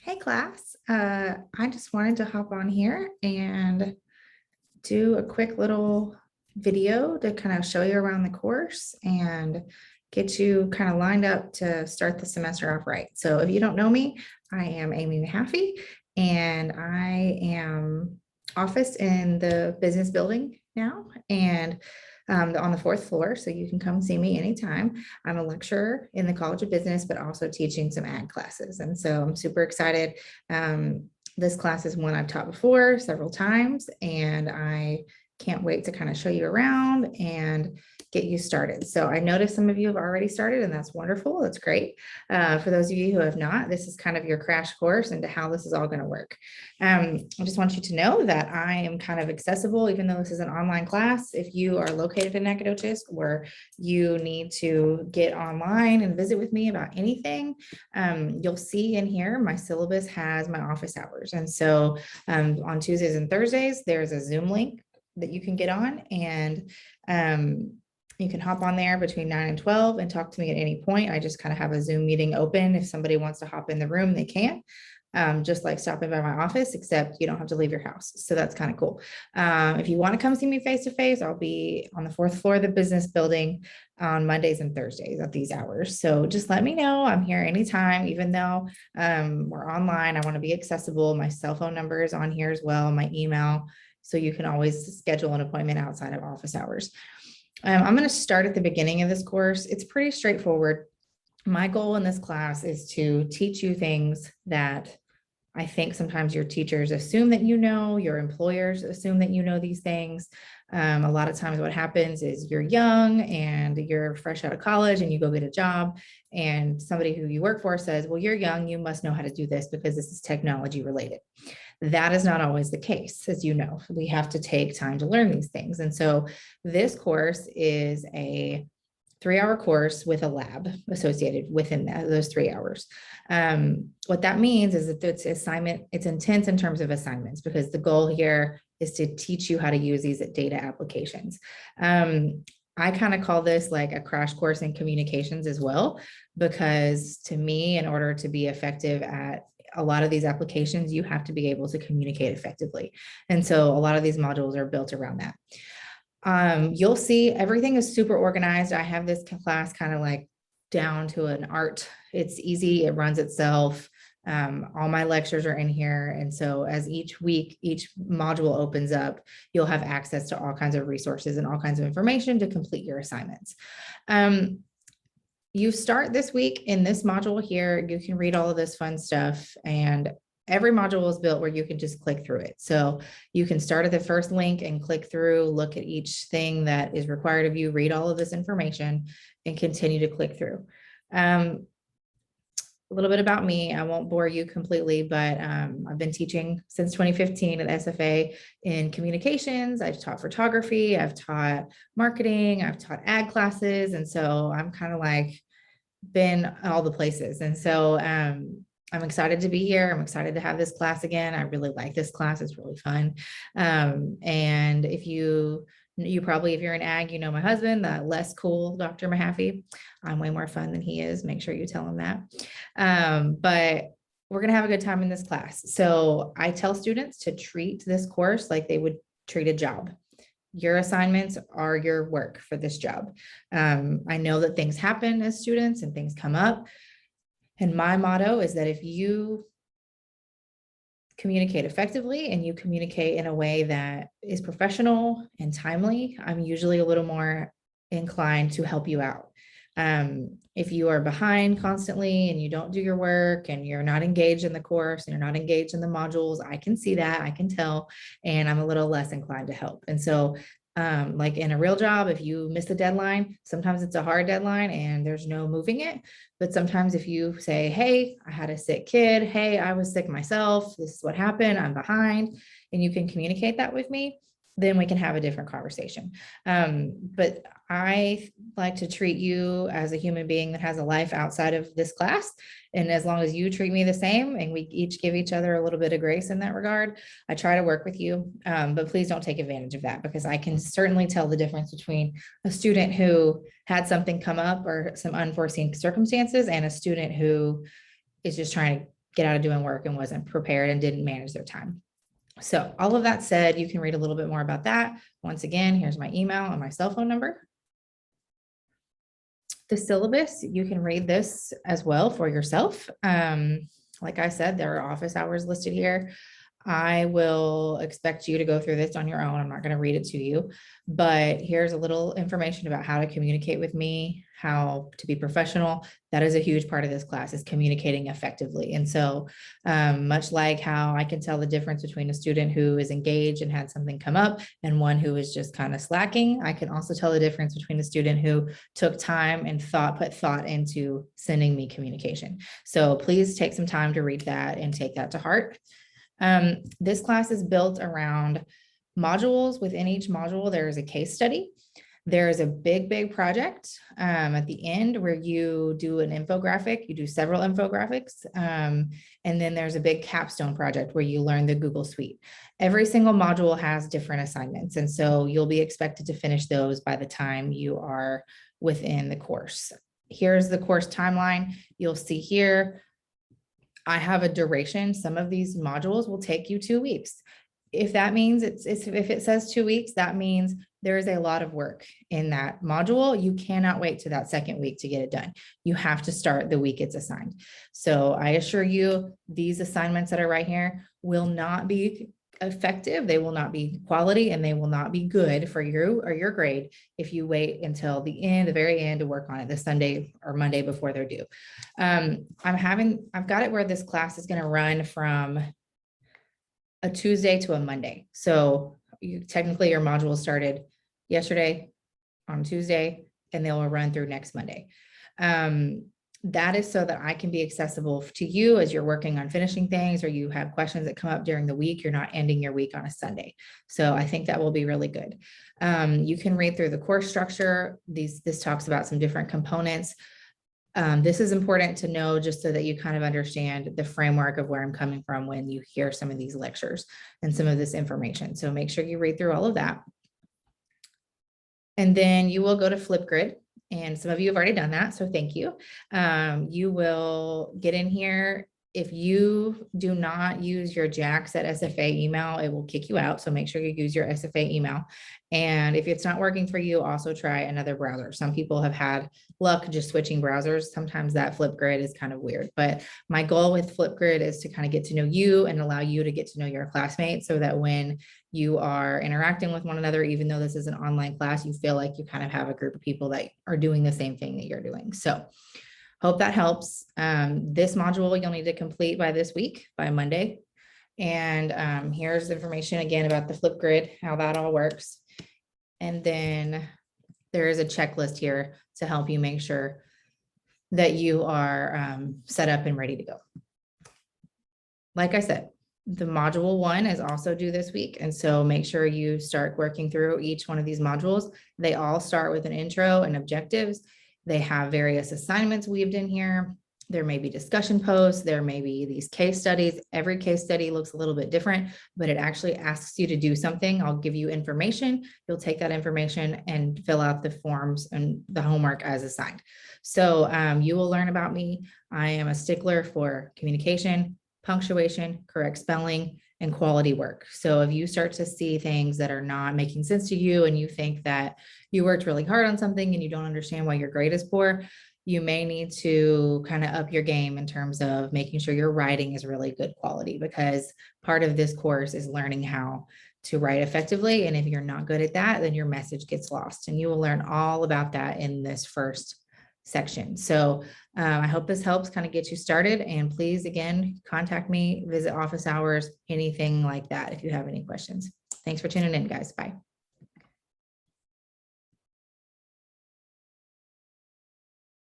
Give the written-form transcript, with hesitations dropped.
Hey class, I just wanted to hop on here and do a quick little video to kind of show you around the course and get you kind of lined up to start the semester off right. So if you don't know me, I am Amy Mahaffey and I am office in the business building now and on the fourth floor. So you can come see me anytime. I'm a lecturer in the College of Business, but also teaching some ag classes. And so I'm super excited. This class is one I've taught before several times, and I can't wait to kind of show you around and get you started. So I noticed some of you have already started, and that's wonderful. That's great. For those of you who have not, this is kind of your crash course into how this is all going to work. I just want you to know that I am kind of accessible, even though this is an online class. If you are located in Nacogdoches or you need to get online and visit with me about anything, you'll see in here my syllabus has my office hours. And so on Tuesdays and Thursdays, there's a Zoom link that you can get on, and you can hop on there between 9 and 12 and talk to me at any point. I just kind of have a Zoom meeting open. If somebody wants to hop in the room, they can. Just like stopping by my office, except you don't have to leave your house. So that's kind of cool. If you want to come see me face to face, I'll be on the fourth floor of the business building on Mondays and Thursdays at these hours. So just let me know. I'm here anytime, even though we're online. I want to be accessible. My cell phone number is on here as well, my email. So you can always schedule an appointment outside of office hours. I'm going to start at the beginning of this course. It's pretty straightforward. My goal in this class is to teach you things that I think sometimes your teachers assume that you know, your employers assume that you know these things. A lot of times what happens is you're young and you're fresh out of college and you go get a job, and somebody who you work for says, well, you're young, you must know how to do this because this is technology related. That is not always the case. As you know, we have to take time to learn these things. And so this course is a 3-hour course with a lab associated within those 3 hours. What that means is that it's intense in terms of assignments, because the goal here is to teach you how to use these data applications. I kind of call this like a crash course in communications as well, because to me, in order to be effective at a lot of these applications, you have to be able to communicate effectively. And so a lot of these modules are built around that. You'll see everything is super organized. I have this class kind of like down to an art. It's easy. It runs itself. All my lectures are in here. And so as each week, each module opens up, you'll have access to all kinds of resources and all kinds of information to complete your assignments. You start this week in this module here. You can read all of this fun stuff, and every module is built where you can just click through it. So you can start at the first link and click through, look at each thing that is required of you, read all of this information, and continue to click through. A little bit about me. I won't bore you completely, but I've been teaching since 2015 at SFA in communications. I've taught photography, I've taught marketing, I've taught ag classes. And so I'm kind of like been all the places. And so I'm excited to be here. I'm excited to have this class again. I really like this class. It's really fun. And if you probably, if you're in ag, you know my husband, the less cool Dr. Mahaffey. I'm way more fun than he is. Make sure you tell him that. But we're going to have a good time in this class. So I tell students to treat this course like they would treat a job. Your assignments are your work for this job. I know that things happen as students and things come up. And my motto is that if you communicate effectively and you communicate in a way that is professional and timely, I'm usually a little more inclined to help you out. If you are behind constantly and you don't do your work and you're not engaged in the course and you're not engaged in the modules, I can see that, I can tell, and I'm a little less inclined to help. And so like in a real job, if you miss the deadline, sometimes it's a hard deadline and there's no moving it. But sometimes if you say, hey, I had a sick kid, hey, I was sick myself, this is what happened, I'm behind, and you can communicate that with me, then we can have a different conversation. But I like to treat you as a human being that has a life outside of this class. And as long as you treat me the same and we each give each other a little bit of grace in that regard, I try to work with you. But please don't take advantage of that, because I can certainly tell the difference between a student who had something come up or some unforeseen circumstances and a student who is just trying to get out of doing work and wasn't prepared and didn't manage their time. So all of that said, you can read a little bit more about that. Once again, here's my email and my cell phone number. The syllabus, you can read this as well for yourself. Like I said, there are office hours listed here. I will expect you to go through this on your own. I'm not going to read it to you, but here's a little information about how to communicate with me, how to be professional. That is a huge part of this class, is communicating effectively. And so much like how I can tell the difference between a student who is engaged and had something come up and one who is just kind of slacking, I can also tell the difference between a student who took time and put thought into sending me communication. So please take some time to read that and take that to heart. This class is built around modules. Within each module, there is a case study. There is a big project at the end where you do an infographic. You do several infographics. And then there's a big capstone project where you learn the Google Suite. Every single module has different assignments. And so you'll be expected to finish those by the time you are within the course. Here's the course timeline. You'll see here, I have a duration. Some of these modules will take you 2 weeks. If that means if it says 2 weeks, that means there is a lot of work in that module. You cannot wait to that second week to get it done. You have to start the week it's assigned. So I assure you, these assignments that are right here will not be effective. They will not be quality, and they will not be good for you or your grade if you wait until the very end to work on it, the Sunday or Monday before they're due. I've got it where this class is going to run from a Tuesday to a Monday. So technically your module started yesterday on Tuesday, and they will run through next Monday. That is so that I can be accessible to you as you're working on finishing things, or you have questions that come up during the week. You're not ending your week on a Sunday. So I think that will be really good. You can read through the course structure. This talks about some different components. This is important to know just so that you kind of understand the framework of where I'm coming from when you hear some of these lectures and some of this information. So make sure you read through all of that. And then you will go to Flipgrid. And some of you have already done that, so thank you. You will get in here. If you do not use your Jax at SFA email, it will kick you out. So make sure you use your SFA email. And if it's not working for you, also try another browser. Some people have had luck just switching browsers. Sometimes that Flipgrid is kind of weird, but my goal with Flipgrid is to kind of get to know you and allow you to get to know your classmates, so that when you are interacting with one another, even though this is an online class, you feel like you kind of have a group of people that are doing the same thing that you're doing. So hope that helps. This module you'll need to complete by this week, by Monday. And here's information again about the Flipgrid, how that all works. And then there is a checklist here to help you make sure that you are set up and ready to go. Like I said, the module 1 is also due this week. And so make sure you start working through each one of these modules. They all start with an intro and objectives. They have various assignments weaved in here. There may be discussion posts. There may be these case studies. Every case study looks a little bit different, but it actually asks you to do something. I'll give you information. You'll take that information and fill out the forms and the homework as assigned. So you will learn about me. I am a stickler for communication, punctuation, correct spelling, and quality work. So if you start to see things that are not making sense to you, and you think that you worked really hard on something and you don't understand why your grade is poor, you may need to kind of up your game in terms of making sure your writing is really good quality, because part of this course is learning how to write effectively. And if you're not good at that, then your message gets lost, and you will learn all about that in this first section. So I hope this helps kind of get you started, and please, again, contact me, visit office hours, anything like that if you have any questions. Thanks for tuning in, guys. Bye.